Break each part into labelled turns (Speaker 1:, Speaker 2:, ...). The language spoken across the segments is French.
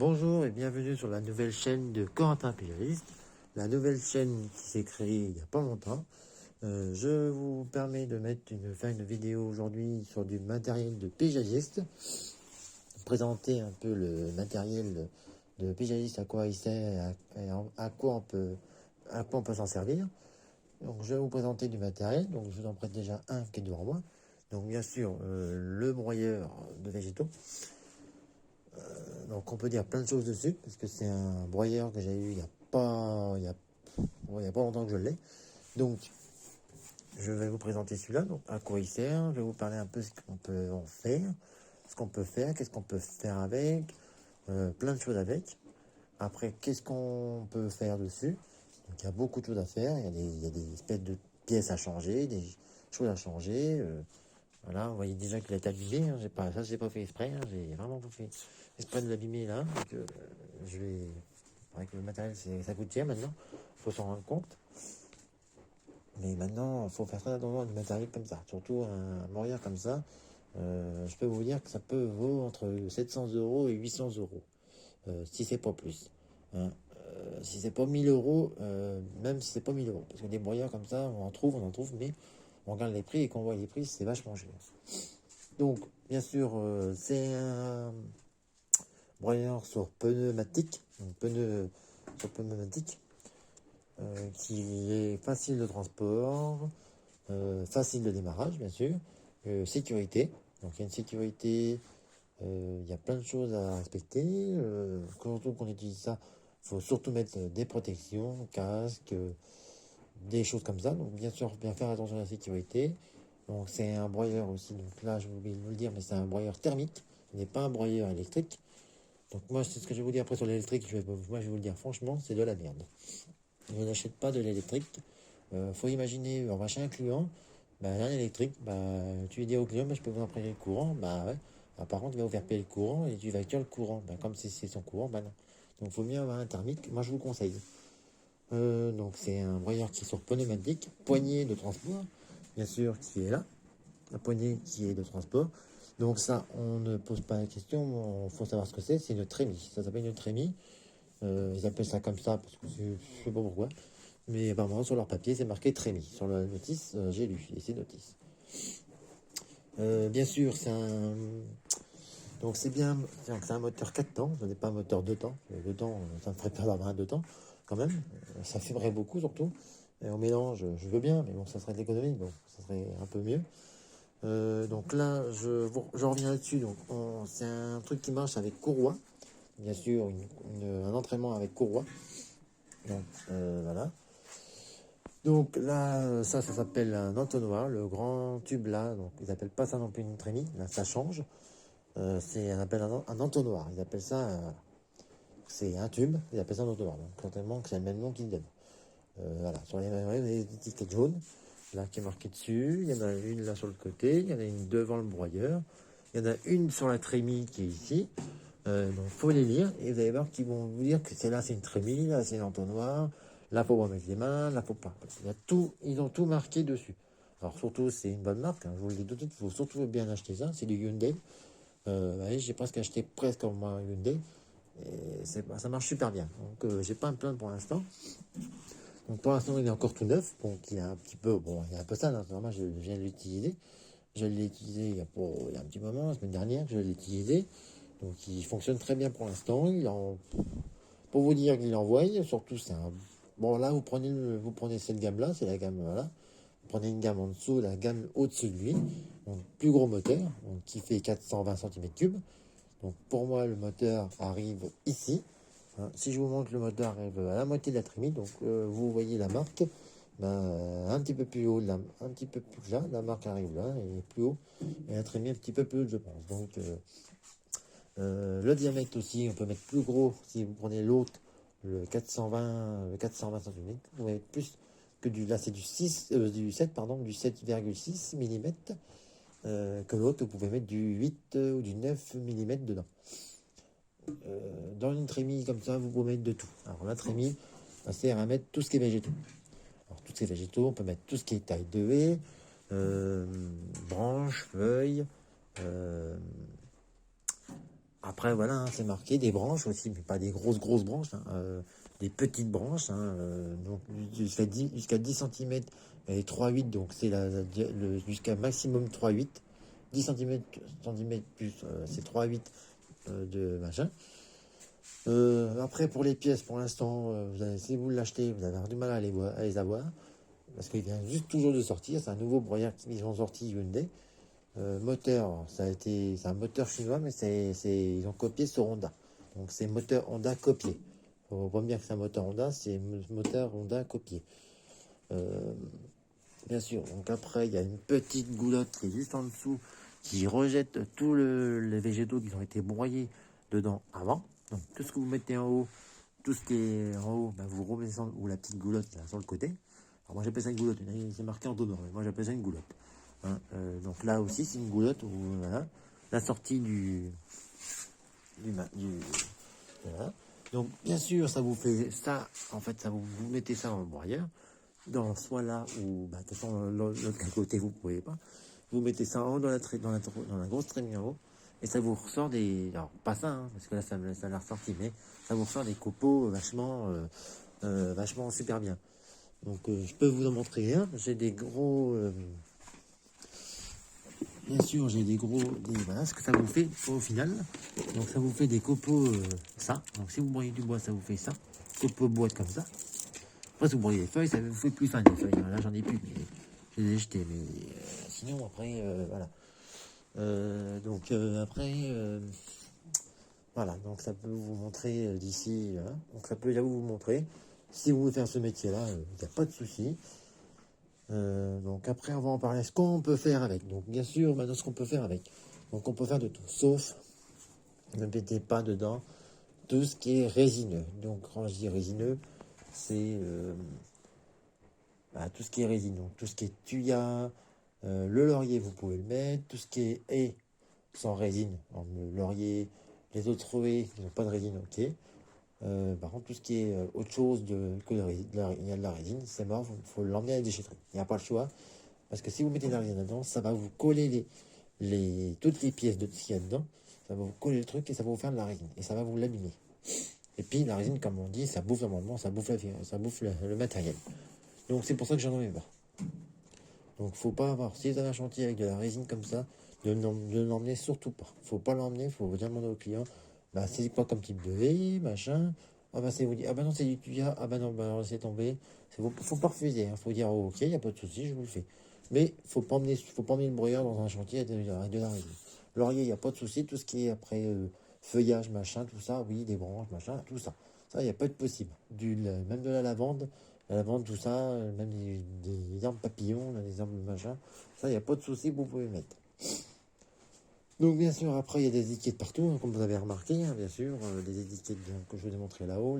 Speaker 1: Bonjour et bienvenue sur la nouvelle chaîne de Corentin Péjaliste, la nouvelle chaîne qui s'est créée il n'y a pas longtemps. Je vous permets de faire une vidéo aujourd'hui sur du matériel de péjaliste, présenter un peu le matériel de péjaliste, à quoi il sert et à quoi on peut s'en servir. Donc je vais vous présenter du matériel, donc je vous en prête déjà un qui est devant moi. Donc bien sûr le broyeur de végétaux. Donc on peut dire plein de choses dessus, parce que c'est un broyeur que j'ai eu il y a pas longtemps que je l'ai. Donc je vais vous présenter celui-là, donc à quoi il sert, je vais vous parler un peu ce qu'on peut en faire, ce qu'on peut faire, qu'est-ce qu'on peut faire avec, plein de choses avec. Après, qu'est-ce qu'on peut faire dessus. Donc il y a beaucoup de choses à faire, il y a des espèces de pièces à changer, des choses à changer. Voilà, vous voyez déjà qu'il est abîmé, hein, j'ai pas fait exprès, hein, j'ai vraiment pas fait exprès de l'abîmer là. Donc, je vais. Avec le matériel, ça coûte cher maintenant, faut s'en rendre compte. Mais maintenant, il faut faire très attention à du matériel comme ça, surtout un broyeur comme ça. Je peux vous dire que ça peut vaut entre 700 euros et 800 euros, si c'est pas plus. Hein. Si c'est pas 1000 euros, même si c'est pas 1000 euros, parce que des broyeurs comme ça, on en trouve, mais on regarde les prix et qu'on voit les prix, c'est vachement cher. Donc, bien sûr, c'est un broyeur sur pneumatique, qui est facile de transport, facile de démarrage, bien sûr, sécurité. Donc, il y a une sécurité, il y a plein de choses à respecter. Quand on utilise ça, il faut surtout mettre des protections, casques, des choses comme ça. Donc, bien sûr, bien faire attention à la sécurité. Donc c'est un broyeur aussi, donc là je vais vous le dire, mais c'est un broyeur thermique, ce n'est pas un broyeur électrique. Donc moi c'est ce que je vais vous dire après sur l'électrique, moi je vais vous le dire franchement, c'est de la merde. Je n'achète pas de l'électrique. Faut imaginer, on va chez un client, un électrique, tu lui dis au client, je peux vous en prêter le courant, ouais. Par contre il va vous faire payer le courant et tu factures le courant. Comme c'est son courant, non. Donc il faut mieux avoir un thermique, moi je vous conseille. Donc c'est un broyeur qui est sur pneumatique, poignée de transport, bien sûr, qui est là, la poignée qui est de transport. Donc ça, on ne pose pas la question, il faut savoir ce que c'est une trémie. Ça s'appelle une trémie. Ils appellent ça comme ça, parce que je ne sais pas pourquoi. Mais apparemment, sur leur papier, c'est marqué trémie. Sur la notice, j'ai lu, et c'est notice. Bien sûr, donc c'est bien, c'est un moteur 4 temps, ce n'est pas un moteur 2 temps. 2 temps, ça me ferait peur d'avoir un 2 temps, quand même. Ça fumerait beaucoup, surtout. Et au mélange, je veux bien, mais bon, ça serait de l'économie, donc ça serait un peu mieux. Donc là, je reviens là-dessus. Donc, c'est un truc qui marche avec courroie. Bien sûr, un entraînement avec courroie. Donc, voilà. Donc là, ça s'appelle un entonnoir, le grand tube là. Donc, ils appellent pas ça non plus une trémie. Là, ça change. On appelle un entonnoir. Ils appellent ça, c'est un tube. Ils appellent ça un entonnoir. Donc, certainement que c'est le même nom qu'ils donnent. Voilà. Sur les étiquettes jaunes. Là qui est marqué dessus, il y en a une là sur le côté, il y en a une devant le broyeur, il y en a une sur la trémie qui est ici. Donc faut les lire et vous allez voir qu'ils vont vous dire que c'est une trémie, là c'est un entonnoir, là faut pas mettre les mains, là faut pas. Il y a tout, ils ont tout marqué dessus. Alors surtout c'est une bonne marque, hein, je vous le dis tout de suite, il faut surtout bien acheter ça, c'est du Hyundai. J'ai presque acheté presque comme moi un Hyundai et ça marche super bien. Donc j'ai pas à me plaindre pour l'instant. Donc pour l'instant, il est encore tout neuf. Donc il y a un petit peu, il y a un peu ça. Normalement, je viens de l'utiliser. Je l'ai utilisé il y a un petit moment, la semaine dernière, je l'ai utilisé. Donc il fonctionne très bien pour l'instant. Pour vous dire qu'il envoie, surtout c'est un. Bon là, vous prenez cette gamme-là, c'est la gamme, voilà. Vous prenez une gamme en dessous, la gamme au-dessus de lui. Donc plus gros moteur, donc, qui fait 420 cm3. Donc pour moi, le moteur arrive ici. Hein, si je vous montre le moteur arrive à la moitié de la trémie, donc vous voyez la marque, un petit peu plus haut, un petit peu plus là, la marque arrive là, et plus haut, et la trémie un petit peu plus haut, je pense. Donc le diamètre aussi, on peut mettre plus gros si vous prenez l'autre, le 420 cm, vous pouvez mettre plus que là c'est du 7, pardon, du 7,6 mm, que l'autre, vous pouvez mettre du 8 ou du 9 mm dedans. Dans une trémie comme ça, vous pouvez mettre de tout. Alors la trémie, ça sert à mettre tout ce qui est végétaux. Alors tout ce qui est végétaux, on peut mettre tout ce qui est taille de haie, branches, feuilles, Après, voilà, hein, c'est marqué des branches aussi, mais pas des grosses branches, hein, des petites branches, hein, donc jusqu'à 10 cm et 3,8, donc c'est jusqu'à maximum 3,8. 10 cm plus, c'est 3,8 de machin. Après, pour les pièces, pour l'instant, si vous l'achetez, vous allez avoir du mal à les avoir, parce qu'il vient juste toujours de sortir. C'est un nouveau broyeur qu'ils ont sorti Hyundai. Moteur, c'est un moteur chinois, mais ils ont copié sur Honda. Donc c'est moteur Honda copié. Faut pas me dire que c'est un moteur Honda, c'est moteur Honda copié. Bien sûr. Donc après, il y a une petite goulotte qui est juste en dessous, qui rejette tous les végétaux qui ont été broyés dedans avant. Donc tout ce que vous mettez en haut, tout ce qui est en haut, ben, vous remettez ou la petite goulotte là, sur le côté. Alors moi j'appelle ça une goulotte, c'est marqué en dedans, mais moi j'appelle ça une goulotte. Hein, donc là aussi c'est une goulotte où voilà, la sortie voilà. Donc bien sûr ça vous fait ça, en fait ça vous mettez ça dans le broyeur, dans soit là où bah, de toute façon l'autre côté vous pouvez pas, vous mettez ça en haut dans la grosse traînée en haut, et ça vous ressort alors pas ça, hein, parce que là ça l'a ressorti, mais ça vous ressort des copeaux vachement super bien. Donc je peux vous en montrer un. J'ai des gros, bien sûr, voilà ce que ça vous fait au final. Donc ça vous fait des copeaux, ça. Donc si vous broyez du bois, ça vous fait ça. Copeaux boîte comme ça. Après si vous broyez des feuilles, ça vous fait plus fin des feuilles. Là j'en ai plus, mais je les ai jetées. Mais sinon après, voilà. Donc après, voilà. Donc ça peut vous montrer d'ici. Hein. Donc ça peut déjà vous montrer. Si vous voulez faire ce métier-là, il n'y a pas de souci. Donc après on va en parler, ce qu'on peut faire avec. Donc bien sûr maintenant ce qu'on peut faire avec, donc on peut faire de tout, sauf ne mettez pas dedans tout ce qui est résineux. Donc quand je dis résineux, c'est tout ce qui est résineux, donc tout ce qui est tuya, le laurier vous pouvez le mettre, tout ce qui est haie sans résine, donc le laurier, les autres haies qui n'ont pas de résine, ok. Par contre, tout ce qui est autre chose que il y a de la résine, c'est mort, il faut l'emmener à la déchetterie. Il n'y a pas le choix. Parce que si vous mettez de la résine dedans, ça va vous coller toutes les pièces de ce qu'il y a dedans. Ça va vous coller le truc et ça va vous faire de la résine. Et ça va vous l'abîmer. Et puis la résine, comme on dit, ça bouffe l'amendement, ça bouffe le matériel. Donc c'est pour ça que j'en ai pas. Donc faut pas avoir, si vous avez un chantier avec de la résine comme ça, de l'emmener surtout pas. Faut pas l'emmener, faut bien demander au client, bah c'est quoi comme type de haie, machin. Ah bah c'est vous dire, ah bah non c'est du tuya, ah bah non, bah laissez tomber. Faut pas refuser, hein. Faut dire oh, ok, y a pas de souci, je vous le fais. Mais faut pas emmener le broyeur dans un chantier avec de la résine. Laurier, y a pas de souci, tout ce qui est après feuillage, machin, tout ça, oui, des branches, machin, tout ça. Ça, y a pas de possible. Même de la lavande, tout ça, même des arbres papillons, des arbres machin, ça, y a pas de souci, vous pouvez mettre. Donc bien sûr, après il y a des étiquettes partout, hein, comme vous avez remarqué, hein, bien sûr, des étiquettes que je vous ai montré là-haut,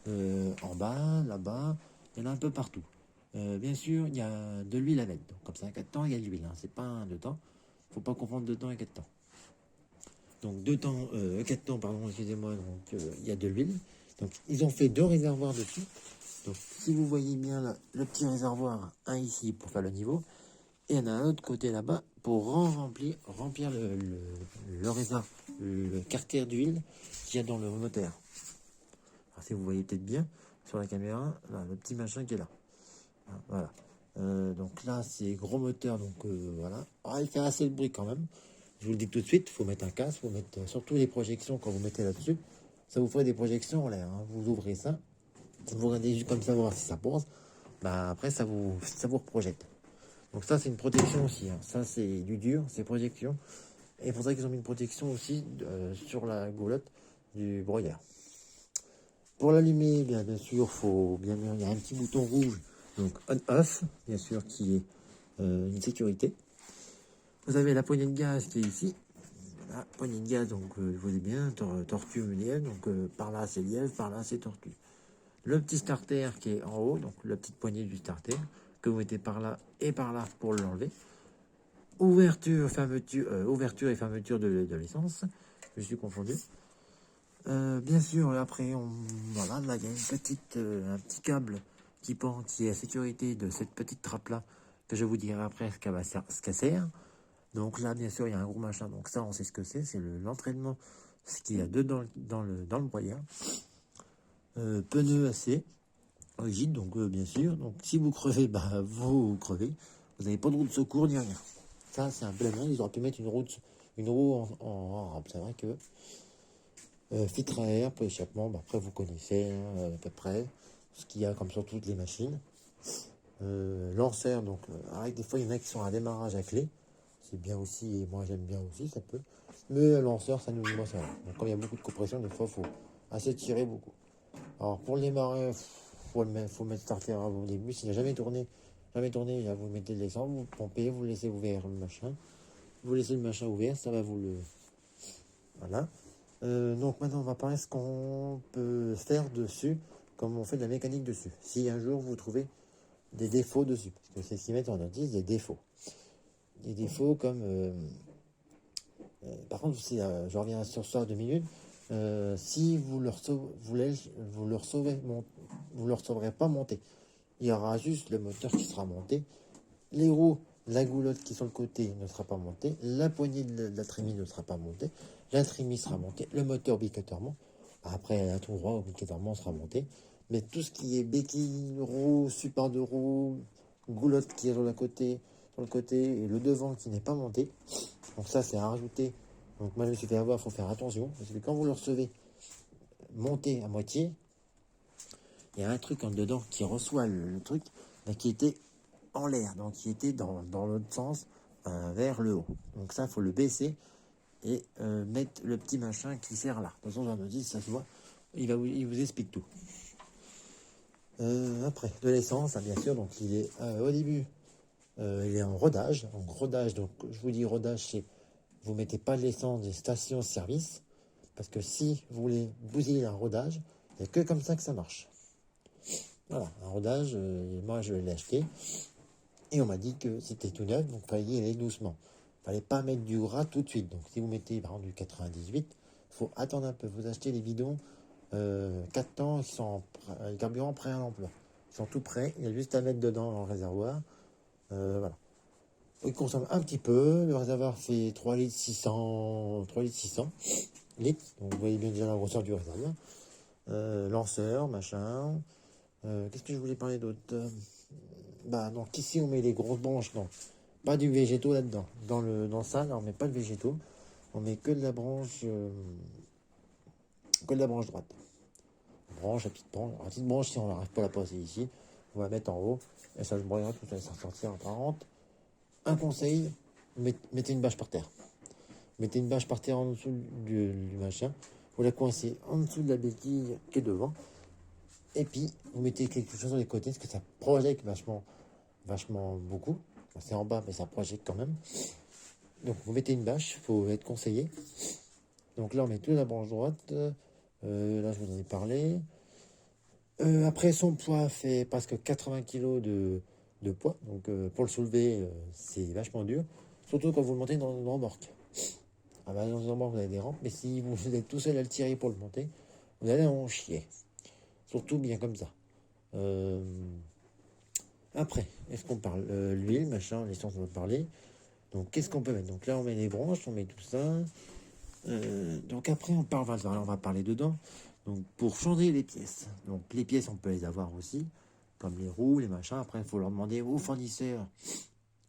Speaker 1: en bas, là-bas, il y en a un peu partout. Bien sûr, il y a de l'huile à mettre. Donc, comme ça, à 4 temps, il y a de l'huile, hein, c'est pas un 2 temps. Faut pas confondre 2 temps et 4 temps. Donc 4 temps, pardon, excusez-moi, donc il y a de l'huile. Donc ils ont fait 2 réservoirs dessus. Donc si vous voyez bien là, le petit réservoir, un ici pour faire le niveau, et il y en a un autre côté là-bas pour remplir le réservoir, le carter d'huile qu'il y a dans le moteur. Alors, si vous voyez peut-être bien sur la caméra, là, le petit machin qui est là. Voilà. Donc là, c'est gros moteur, donc voilà. Ah, il fait assez de bruit quand même. Je vous le dis tout de suite, il faut mettre un casque, il faut mettre surtout les projections quand vous mettez là-dessus. Ça vous ferait des projections en l'air. Hein. Vous ouvrez ça, vous regardez juste comme ça, voir si ça pose. Bah, après, ça vous reprojette. Donc ça, c'est une protection aussi. Hein. Ça, c'est du dur, c'est projection. Et pour ça qu'ils ont mis une protection aussi sur la goulotte du broyeur. Pour l'allumer, bien sûr, il y a un petit bouton rouge, donc on-off, bien sûr, qui est une sécurité. Vous avez la poignée de gaz qui est ici. La poignée de gaz, donc vous voyez bien, tortue lièvre, donc par là c'est lièvre, par là c'est tortue. Le petit starter qui est en haut, donc la petite poignée du starter, que vous mettez par là et par là pour l'enlever. Ouverture et fermeture de l'essence. Je suis confondu. Bien sûr, après, voilà, là, il y a un petit câble qui est à sécurité de cette petite trappe-là, que je vous dirai après ce qu'elle sert. Donc là, bien sûr, il y a un gros machin. Donc ça, on sait ce que c'est. C'est l'entraînement ce qu'il y a dedans dans le broyeur. Pneus assez rigide, donc bien sûr. Donc si vous crevez, bah vous crevez. Vous n'avez pas de roue de secours ni rien. Ça, c'est un peu la merde. Ils auraient pu mettre une roue en rame. C'est vrai que filtre à air pour l'échappement, bah, après vous connaissez à peu près ce qu'il y a comme sur toutes les machines. Lanceur, donc avec des fois il y en a qui sont à démarrage à clé. C'est bien aussi, et moi j'aime bien aussi, ça peut. Mais lanceur, moi ça va. Donc quand il y a beaucoup de compression, des fois il faut assez tirer beaucoup. Alors pour le démarrer, faut mettre starter au début. S'il n'a jamais tourné, là, vous mettez de l'essence, vous pompez, vous laissez ouvert le machin. Vous laissez le machin ouvert, ça va vous le... Voilà. Donc maintenant on va parler de ce qu'on peut faire dessus, comme on fait de la mécanique dessus. Si un jour vous trouvez des défauts dessus, parce que c'est ce qu'ils mettent en notice, des défauts. Des défauts comme... par contre, si, je reviens sur ça 2 minutes. Si vous le recevrez pas monté. Il y aura juste le moteur qui sera monté. Les roues, la goulotte qui est sur le côté ne sera pas montée. La poignée de la trémie ne sera pas montée. La trémie sera montée. Le moteur obligatoirement. Après, un tout droit obligatoirement sera monté. Mais tout ce qui est béquille, roue, support de roue, goulotte qui est sur le côté et le devant qui n'est pas monté. Donc ça, c'est à rajouter. Donc moi, je me suis fait avoir, il faut faire attention. Parce que quand vous le recevez monté à moitié, il y a un truc en dedans qui reçoit le truc qui était en l'air. Donc qui était dans l'autre sens, vers le haut. Donc ça, il faut le baisser et mettre le petit machin qui sert là. De toute façon, j'en ai dit, ça se voit. Il vous explique tout. Après, de l'essence, hein, bien sûr. Donc il est au début, il est en rodage. Donc rodage, donc je vous dis rodage, c'est... Vous mettez pas de l'essence des stations-service, parce que si vous voulez bousiller un rodage, il n'y a que comme ça que ça marche. Voilà, un rodage, moi je l'ai acheté, et on m'a dit que c'était tout neuf, donc il fallait y aller doucement. Il fallait pas mettre du gras tout de suite. Donc si vous mettez par exemple du 98, il faut attendre un peu. Vous achetez les bidons 4 temps qui sont les carburants prêts à l'emploi. Ils sont tout prêts, il y a juste à mettre dedans dans le réservoir. Voilà. Il consomme un petit peu. Le réservoir fait 3 litres 600 litres. Donc vous voyez bien déjà la grosseur du réservoir. Lanceur, machin. Qu'est-ce que je voulais parler d'autre? Donc ici on met les grosses branches. Non, pas du végétaux là-dedans. Dans ça, là, on met pas de végétaux. On met que de la branche droite. La petite branche, si on n'arrive pas à la passer ici, on va la mettre en haut. Et ça se broyera tout ça, ça sortira en 40. Un conseil, mettez une bâche par terre. Mettez une bâche par terre en dessous du machin. Vous la coincez en dessous de la béquille qui est devant. Et puis, vous mettez quelque chose sur les côtés, parce que ça projette vachement beaucoup. C'est en bas, mais ça projette quand même. Donc, vous mettez une bâche, il faut être conseillé. Donc là, on met toute la branche droite. Là, je vous en ai parlé. Après, son poids fait presque 80 kg de poids. Donc, pour le soulever, c'est vachement dur. Surtout quand vous le montez dans une remorque. Dans une remorque, vous avez des rampes. Mais si vous êtes tout seul à le tirer pour le monter, vous allez en chier. Surtout bien comme ça. Après, est-ce qu'on parle l'huile, machin, l'essence, on va parler. Donc, qu'est-ce qu'on peut mettre? Donc là, on met les branches, on met tout ça. Donc après, on va parler dedans. Donc, pour changer les pièces. Donc, les pièces, on peut les avoir aussi, comme les roues, les machins. Après, il faut leur demander au fournisseur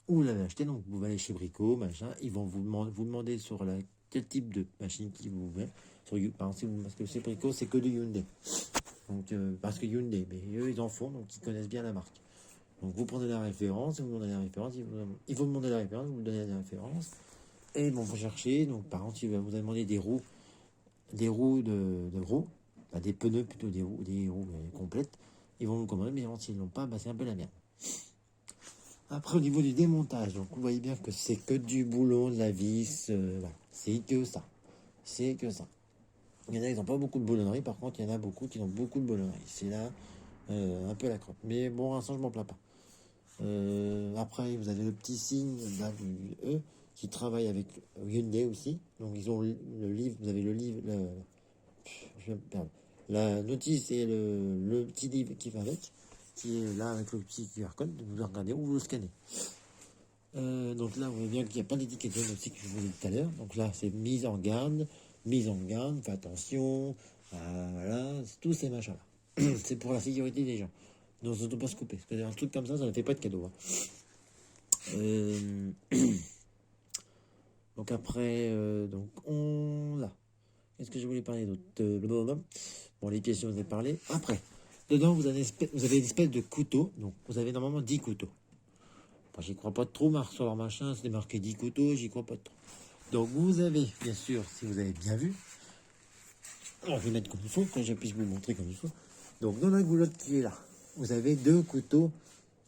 Speaker 1: où vous l'avez acheté. Donc, vous allez chez Brico, machin. Ils vont vous demander sur quel type de machine qui vous met. Parce que chez Brico, c'est que du Hyundai. Donc, parce que Hyundai, mais eux, ils en font, donc ils connaissent bien la marque. Donc, vous prenez la référence, vous demandez la référence, ils vont demander la référence, vous donnez la référence. Et bon, vous cherchez, donc par exemple, vous allez demander des roues de roues, des pneus plutôt, des roues complètes. Ils vont vous commander, mais s'ils ne l'ont pas, c'est un peu la merde. Après, au niveau du démontage, donc vous voyez bien que c'est que du boulot, de la vis, voilà. C'est que ça. C'est que ça. Il y en a qui n'ont pas beaucoup de boulonnerie, par contre, il y en a beaucoup qui ont beaucoup de boulonnerie. C'est là un peu la crotte. Mais bon, l'instant, je m'en plains pas. Après, vous avez le petit signe là du E qui travaille avec Hyundai aussi. Donc, ils ont le livre, vous avez le livre, je vais me perdre. La notice et le petit livre qui va avec, qui est là avec le petit QR code. Vous regardez ou vous le scannez. Donc là, vous voyez bien qu'il n'y a pas d'étiquette jaune aussi que je vous ai dit tout à l'heure. Donc là, c'est mise en garde. mise en garde, fais attention, voilà, tous ces machins-là. C'est pour la sécurité des gens. Donc, ça ne doit pas se couper. Parce que un truc comme ça ne fait pas de cadeau. Hein. Donc après, donc on a. Qu'est-ce que je voulais parler d'autre? Bon, les pièces, j'en ai parlé. Après, dedans, vous avez une espèce de couteau. Donc, vous avez normalement 10 couteaux. Enfin, j'y crois pas trop, sur leur machin, c'est marqué 10 couteaux, j'y crois pas trop. Donc, vous avez, bien sûr, si vous avez bien vu, on va les mettre comme il faut, quand je puisse vous montrer comme il faut. Donc, dans la goulotte qui est là, vous avez 2 couteaux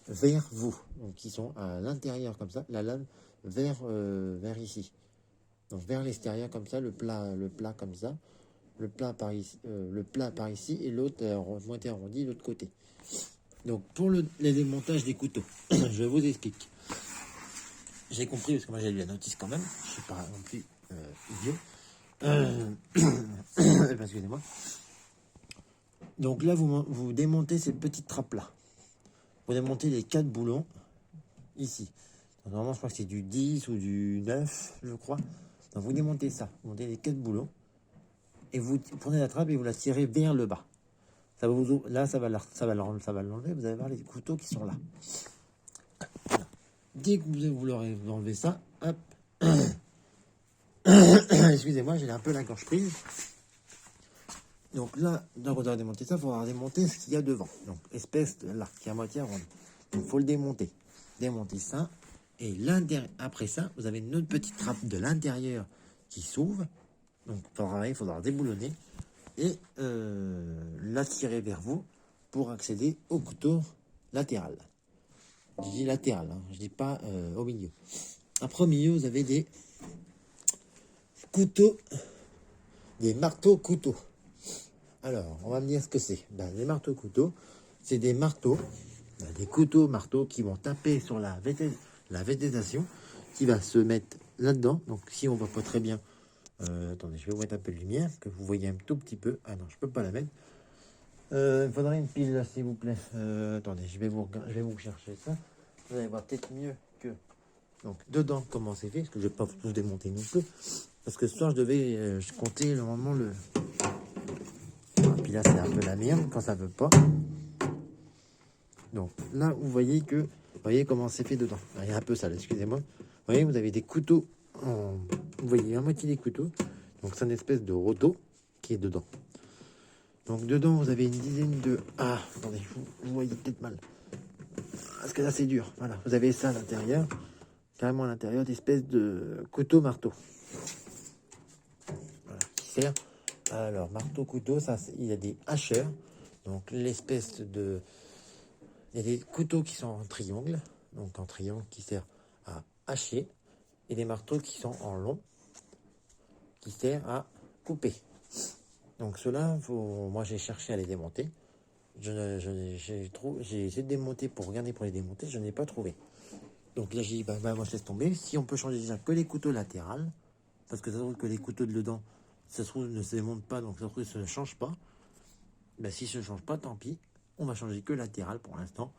Speaker 1: vers vous, donc qui sont à l'intérieur comme ça, la lame vers ici. Donc vers l'extérieur comme ça, le plat comme ça, le plat par ici et l'autre moitié arrondi de l'autre côté. Donc pour le démontage des couteaux, je vous explique. J'ai compris parce que moi j'ai lu la notice quand même, je suis pas non plus idiot. Excusez-moi. Donc là vous démontez ces petites trappes là. Vous démontez les 4 boulons ici. Donc, normalement je crois que c'est du 10 ou du 9 je crois. Donc vous démontez ça, vous montez les 4 boulons et vous prenez la trappe et vous la tirez vers le bas. Ça va vous, là ça va l'enlever, vous allez voir les couteaux qui sont là. Voilà. Dès que vous l'aurez enlevé ça, hop. Excusez-moi, j'ai un peu la gorge prise. Donc là, donc on doit démonter ça, il faudra démonter ce qu'il y a devant. Donc espèce de là, qui est à moitié ronde. Donc il faut le démonter. Démonter ça. Et après ça, vous avez une autre petite trappe de l'intérieur qui s'ouvre. Donc pareil, il faudra déboulonner et l'attirer vers vous pour accéder au couteau latéral. Je dis latéral, hein, je dis pas au milieu. Après au milieu, vous avez des couteaux, des marteaux-couteaux. Alors, on va me dire ce que c'est. Ben, les marteaux-couteaux, c'est des marteaux, des couteaux-marteaux qui vont taper sur la végétation, qui va se mettre là-dedans. Donc si on voit pas très bien, attendez, je vais vous mettre un peu de lumière, que vous voyez un tout petit peu. Ah non, je peux pas la mettre. Il faudrait une pile là, s'il vous plaît. Attendez, je vais vous chercher ça. Vous allez voir peut-être mieux que... Donc, dedans, comment c'est fait, parce que je vais pas tout démonter non plus. Parce que ce soir, je devais compter normalement le... Et puis là, c'est un peu la merde quand ça veut pas. Donc, là, vous voyez que... Vous voyez comment c'est fait dedans. Il y a un peu sale, excusez-moi. Vous voyez, vous avez des couteaux. Vous voyez, à moitié des couteaux. Donc, c'est une espèce de roto qui est dedans. Donc dedans, vous avez une dizaine de... Ah, attendez, vous voyez peut-être mal. Parce que là, c'est dur. Voilà, vous avez ça à l'intérieur. Carrément à l'intérieur, d'espèces de couteau-marteau. Voilà, qui sert. Alors, marteau-couteau, ça, il y a des hacheurs. Donc l'espèce de... Il y a des couteaux qui sont en triangle. Donc en triangle qui sert à hacher. Et des marteaux qui sont en long. Qui sert à couper. Donc ceux-là, moi j'ai cherché à les démonter. J'ai essayé de démonter pour regarder pour les démonter, je n'ai pas trouvé. Donc là j'ai dit, bah, moi je laisse tomber. Si on peut changer déjà que les couteaux latérales, parce que ça se trouve que les couteaux de dedans, ça se trouve ne se démontent pas, donc ça se trouve ça ne change pas. Bah, si ça ne change pas, tant pis. On va changer que latéral pour l'instant.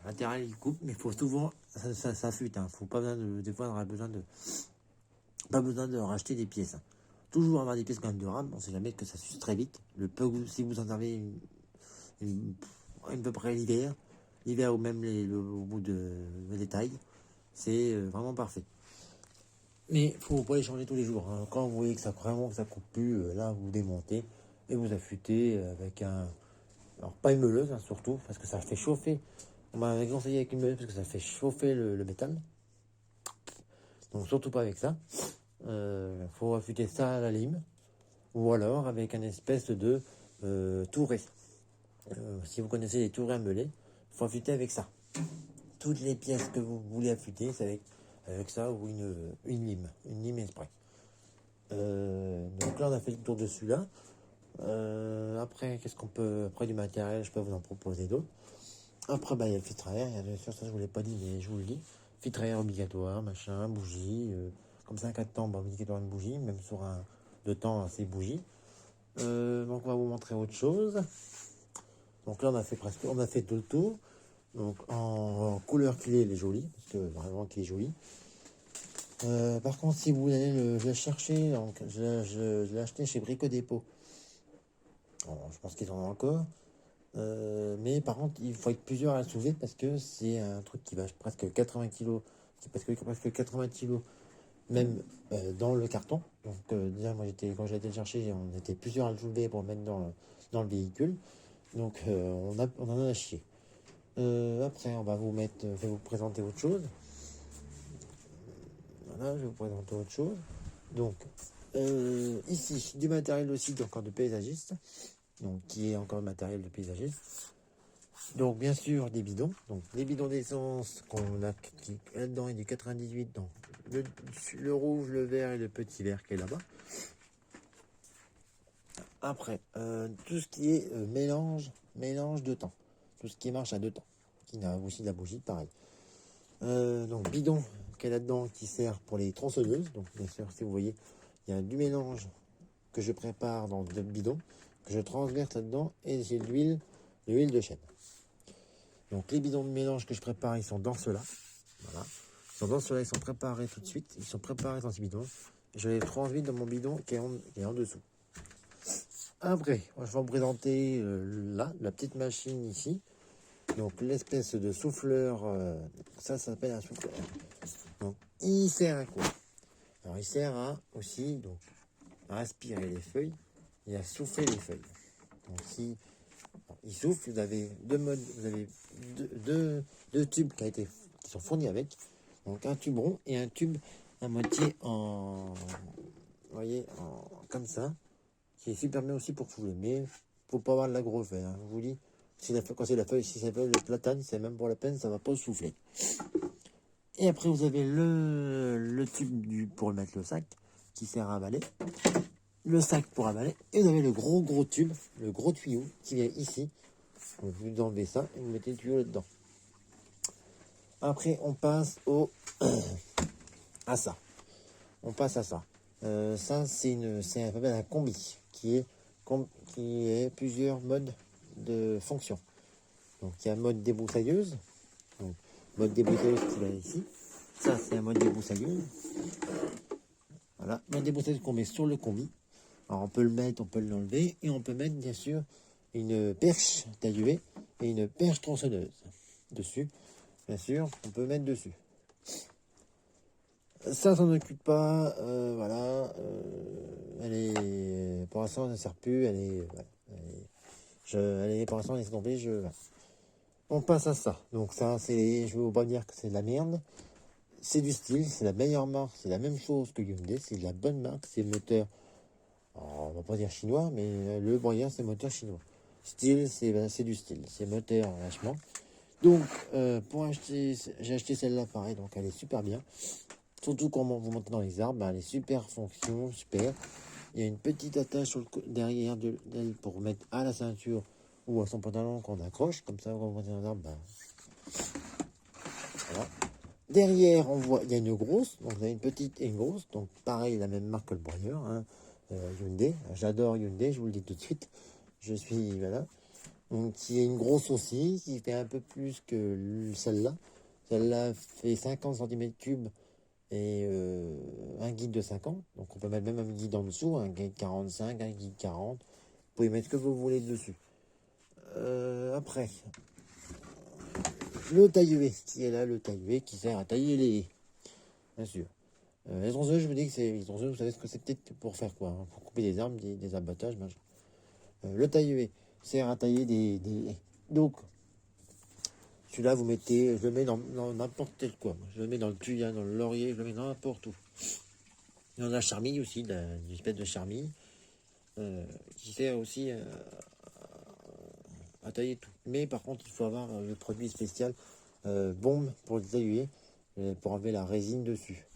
Speaker 1: Latéral il coupe, mais il faut souvent, ça fuite. Hein. Faut pas besoin des fois on aura pas besoin de racheter des pièces. Hein. Toujours avoir des pièces quand même de rame, on sait jamais que ça s'use très vite. Si vous en avez à peu près l'hiver ou même au bout des tailles, c'est vraiment parfait. Mais il faut pas les changer tous les jours. Hein. Quand vous voyez que ça coupe plus, là vous démontez et vous affûtez avec alors pas une meuleuse hein, surtout, parce que ça fait chauffer. On m'a conseillé avec une meuleuse parce que ça fait chauffer le métal. Donc surtout pas avec ça. Faut affûter ça à la lime ou alors avec un espèce de touret. Si vous connaissez les tourets à meuler, il faut affûter avec ça. Toutes les pièces que vous voulez affûter, c'est avec ça ou une lime spray. Donc là, on a fait le tour de celui-là. Après, qu'est-ce qu'on peut... Après du matériel, je peux vous en proposer d'autres. Après, il y a le filtre à air. Il y a bien sûr, ça je vous l'ai pas dit, mais je vous le dis. Filtre à air obligatoire, machin, bougie. Comme ça, 4 temps, obligatoire une bougie, même sur un 2 temps, c'est bougie. Donc on va vous montrer autre chose. Donc là, on a fait tout le tour. Donc en couleur clé, elle est jolie, parce que vraiment qu'il est joli. Par contre, si vous voulez le chercher, donc je l'ai acheté chez Brico Dépôt. Alors, je pense qu'ils en ont encore. Mais par contre, il faut être plusieurs à le soulever parce que c'est un truc qui va presque 80 kilos. C'est presque 80 kilos, même dans le carton. Donc, déjà, moi, quand j'ai été le chercher, on était plusieurs à le soulever pour le mettre dans le véhicule. Donc, on en a chié. Après, on va vous mettre, je vais vous présenter autre chose. Voilà, je vais vous présenter autre chose. Donc, ici, du matériel aussi, encore de paysagiste. Donc, qui est encore matériel de paysagiste. Donc, bien sûr, des bidons. Donc, les bidons d'essence qu'on a, qui là-dedans est du 98. Donc, le rouge, le vert et le petit vert qui est là-bas. Après, tout ce qui est mélange de temps. Tout ce qui marche à deux temps. Qui a aussi de la bougie, pareil. Donc, bidon qui est là-dedans qui sert pour les tronçonneuses. Donc, bien sûr, si vous voyez, il y a du mélange que je prépare dans le bidon, que je transverse là-dedans, et j'ai de l'huile de chêne. Donc les bidons de mélange que je prépare, ils sont dans ceux-là. Voilà. Ils sont dans ceux-là, ils sont préparés tout de suite. Ils sont préparés dans ces bidons. Je les transvide dans mon bidon qui est en dessous. Après, je vais vous présenter là, la petite machine ici. Donc l'espèce de souffleur, ça s'appelle un souffleur. Donc il sert à quoi? Alors il sert à aussi donc, à aspirer les feuilles et à souffler les feuilles. Donc si il souffle, vous avez deux modes, vous avez deux tubes qui sont fournis avec. Donc un tube rond et un tube à moitié vous voyez, comme ça, qui est super bien aussi pour souffler. Mais faut pas avoir de la grosse feuille. Hein. Je vous dis, quand c'est la feuille, si c'est le platane, c'est même pour la peine, ça va pas souffler. Et après, vous avez le tube pour mettre le sac, qui sert à avaler. Le sac pour avaler. Et vous avez le gros tube, le gros tuyau, qui vient ici. Donc, vous enlevez ça et vous mettez le tuyau là-dedans. Après, on passe à ça. On passe à ça. Ça, c'est un combi qui est plusieurs modes de fonction. Donc, il y a mode débroussailleuse. Donc, mode débroussailleuse qui va ici. Ça, c'est un mode débroussailleuse. Voilà, mode débroussailleuse qu'on met sur le combi. Alors, on peut le mettre, on peut l'enlever. Et on peut mettre, bien sûr, une perche taillée et une perche tronçonneuse dessus. Bien sûr, on peut mettre dessus. Ça s'en occupe pas, voilà. Pour l'instant, elle ne sert plus. Pour l'instant, elle est tombée. On passe à ça. Donc ça, je vais vous pas dire que c'est de la merde. C'est du style, c'est la meilleure marque, c'est la même chose que Hyundai, c'est de la bonne marque, c'est moteur. Alors, on va pas dire chinois, mais le broyeur, c'est moteur chinois. Style, c'est du style, c'est moteur vachement. Donc, j'ai acheté celle-là, pareil, donc elle est super bien. Surtout quand vous montez dans les arbres, elle est super fonction, super. Il y a une petite attache derrière d'elle pour mettre à la ceinture ou à son pantalon qu'on accroche. Comme ça, quand vous montez dans les arbres, voilà. Derrière, il y a une grosse. Donc, vous avez une petite et une grosse. Donc, pareil, la même marque que le broyeur, hein, Hyundai. J'adore Hyundai, je vous le dis tout de suite. Voilà. Donc, il y a une grosse aussi, qui fait un peu plus que celle-là. Celle-là fait 50 cm3 et un guide de 50. Donc, on peut mettre même un guide en dessous, un guide 45, un guide 40. Vous pouvez mettre ce que vous voulez dessus. Après, le taille-huée qui est là, le taille-huée qui sert à tailler les haies, bien sûr. Les tronçonneuses, je vous dis que c'est les tronçonneuses, vous savez ce que c'est peut-être pour faire quoi, hein, pour couper des arbres, des abattages, machin. Le taille-huée sert à tailler des haies. Donc, celui-là, je le mets dans n'importe quel quoi. Je le mets dans le tuya, dans le laurier, je le mets dans n'importe où. Il y en a la charmille aussi, une espèce de charmille, qui sert aussi à tailler tout. Mais par contre, il faut avoir le produit spécial bombe pour le tailler, pour enlever la résine dessus.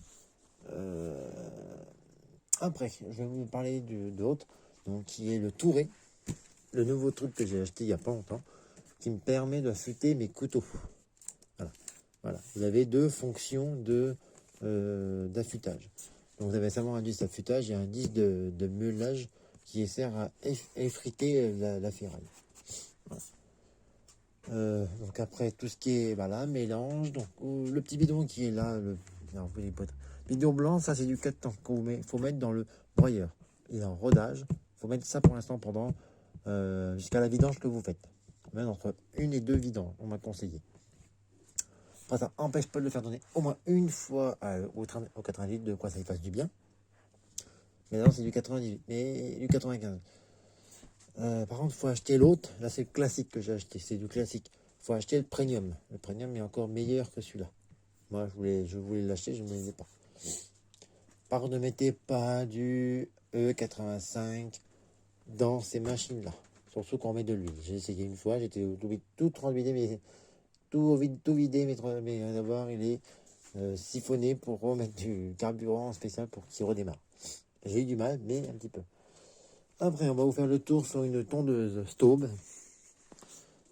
Speaker 1: Après, je vais vous parler d'autre, donc qui est le Touré, le nouveau truc que j'ai acheté il n'y a pas longtemps, qui me permet d'affûter mes couteaux. Voilà. Vous avez deux fonctions d'affûtage. Donc vous avez seulement un disque d'affûtage et un disque de meulage qui sert à effriter la ferraille. Voilà. Donc après tout ce qui est mélange, donc le petit bidon qui est là, Bidon blanc, ça c'est du 4 temps qu'il faut mettre dans le broyeur. Il est en rodage. Il faut mettre ça pour l'instant pendant jusqu'à la vidange que vous faites. Même entre 1 et 2 vidanges, on m'a conseillé. Après, ça n'empêche pas de le faire donner au moins une fois au 88, de quoi ça y fasse du bien. Mais là, c'est du 98, mais du 95. Par contre, il faut acheter l'autre. Là, c'est le classique que j'ai acheté. C'est du classique. Il faut acheter le premium. Le premium est encore meilleur que celui-là. Moi, je voulais l'acheter, je ne l'ai pas. Par contre, ne mettez pas du E85 dans ces machines-là. Surtout quand on met de l'huile. J'ai essayé une fois, j'étais tout vidé, mais tout vidé, mais d'abord, il est siphonné pour remettre du carburant spécial pour qu'il redémarre. J'ai eu du mal, mais un petit peu. Après, on va vous faire le tour sur une tondeuse Staub.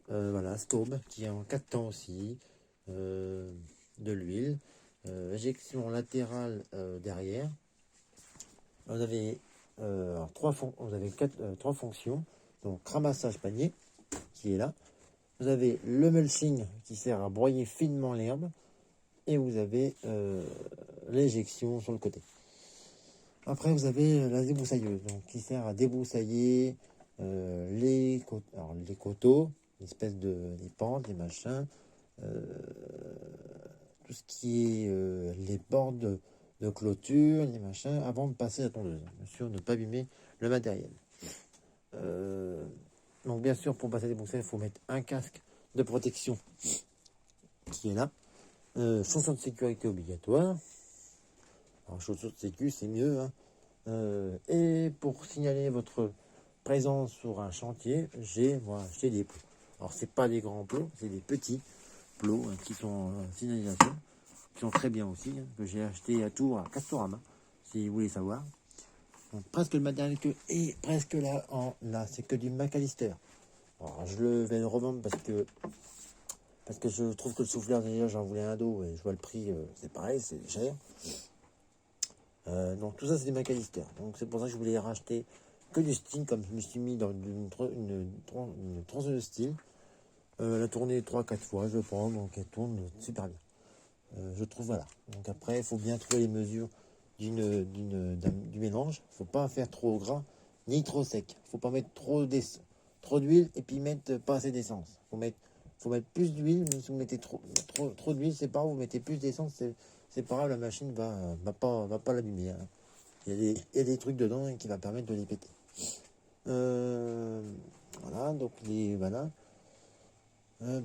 Speaker 1: Voilà, Staub, qui est en 4 temps aussi. De l'huile. Éjection latérale derrière. Vous avez, trois fonctions. Donc, ramassage panier, qui est là. Vous avez le mulching, qui sert à broyer finement l'herbe. Et vous avez l'éjection sur le côté. Après, vous avez la débroussailleuse, donc, qui sert à débroussailler les coteaux, l'espèce de les pentes, les machins, tout ce qui est les bords de clôture, les machins, avant de passer à la tondeuse. Bien sûr, ne pas abîmer le matériel. Donc, bien sûr, pour passer des broussailles, il faut mettre un casque de protection qui est là. Chaussures de sécurité obligatoire. Alors, chaussures de sécu, c'est mieux. Hein. Et pour signaler votre présence sur un chantier, j'ai acheté des plots. Alors, c'est pas des grands plots, c'est des petits plots qui sont en signalisation, qui sont très bien aussi, hein, que j'ai acheté à Tours, à Castorama, si vous voulez savoir. Donc, presque le matériel et presque là, c'est que du McAllister. Alors, je vais le revendre parce que je trouve que le souffleur, déjà, j'en voulais un dos et je vois le prix, c'est pareil, c'est cher. Donc tout ça, c'est des McAllister. Donc c'est pour ça que je voulais racheter que du style, comme je me suis mis dans une tronçonneuse de style. Elle a tourné 3-4 fois, je pense, donc elle tourne super bien. Je trouve, voilà. Donc après, il faut bien trouver les mesures du mélange. Il ne faut pas faire trop gras ni trop sec. Il ne faut pas mettre trop d'huile et puis mettre pas assez d'essence. Il faut mettre plus d'huile, mais si vous mettez trop d'huile, c'est pas grave, vous mettez plus d'essence, c'est pas grave, la machine va pas l'abîmer. Hein. Il y a des trucs dedans qui va permettre de les péter. Voilà, donc voilà.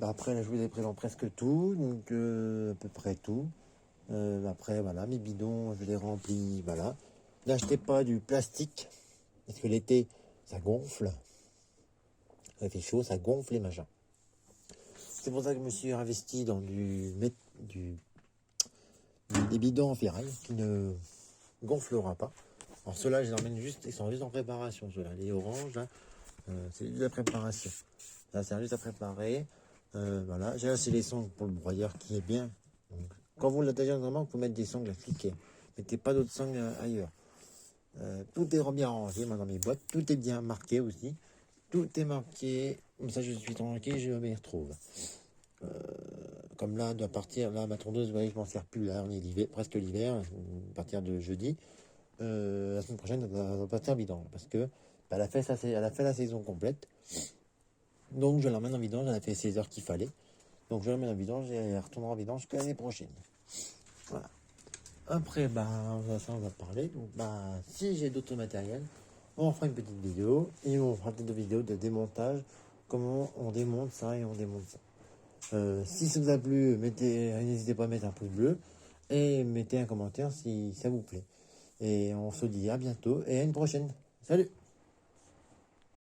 Speaker 1: Après, là, je vous ai présent presque tout, donc à peu près tout. Après, voilà, mes bidons, je les remplis, voilà. N'achetez pas du plastique, parce que l'été, ça gonfle. Ça fait chaud, ça gonfle les machins. C'est pour ça que je me suis investi dans des bidons en ferraille qui ne gonflera pas. Alors ceux-là, je les emmène juste, ils sont juste en préparation. Ceux-là, les oranges, là, c'est juste la préparation. Ça sert juste à préparer. Voilà, j'ai acheté les sangles pour le broyeur qui est bien. Donc, quand vous l'attachez normalement, il faut mettre des sangles à cliquer. Mettez pas d'autres sangles ailleurs. Tout est bien rangé dans mes boîtes. Tout est bien marqué aussi. Tout est marqué. Comme ça, je suis tranquille, je m'y retrouve. Comme là, doit partir, là, ma tondeuse, vous voyez, je m'en sers plus. Là, on est l'hiver, presque l'hiver, à partir de jeudi. La semaine prochaine, elle va partir en vidange parce que elle a fait la saison complète. Donc, je l'emmène en vidange. Elle a fait 16 heures qu'il fallait. Donc, je l'emmène en vidange et elle retournera en vidange que l'année prochaine. Voilà. Après, ça, on va parler. Donc, si j'ai d'autres matériels, on fera une petite vidéo et on fera peut-être des vidéos de démontage. Comment on démonte ça et on démonte ça. Si ça vous a plu, n'hésitez pas à mettre un pouce bleu et mettez un commentaire si ça vous plaît. Et on se dit à bientôt et à une prochaine. Salut!